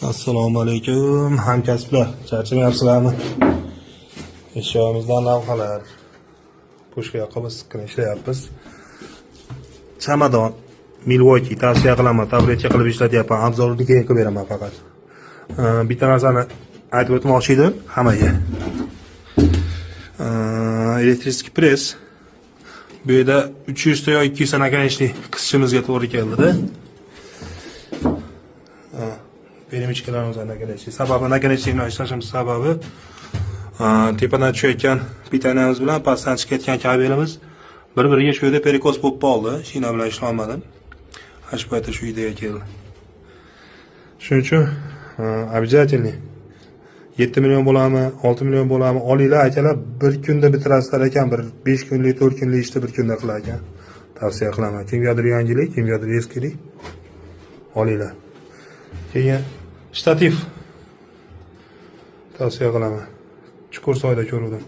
Assalomu alaykum hamkasblar. Charchamayapsizlarmi? Eshigimizdan lavhalar. Pushka yoqib siqqin ishlayapmiz. Chamadon Milwaukee tavsiya qilaman. Tabletcha qilib ishlatyapman. Obzorni keyin qilib beraman faqat. Bitta narsani aytib o'tmoqchi edim hammaga. Elektrический press. Bu yerda 300 ta yo 200 ta nakonechnik qisishimizga to'g'ri keldi-da. Перемычкаlarimiz nakonechnik. Sababi nakonechnikni ishlashimiz sababi tepadan tushayotgan pitanamiz bilan pastdan chiqayotgan kabelimiz bir-biriga shu yerda perikos bo'lib qoldi. Shina bilan ishlay olmadim. Shu paytda shu ideya keldi. Shuning uchun обязательно 7 million bo'lami, 6 million bo'lami olinglar akalar, bir kunda bitirasizlar ekan, bir 5 kunlik, 4 kunlik ishni bir kunda qilar ekan. Tavsiya qilaman. Kimgadir yangilik, kimgadir eskilik olinglar. Keyin shtativ tavsiya qilaman. Chuqur soyda ko'ruvdim.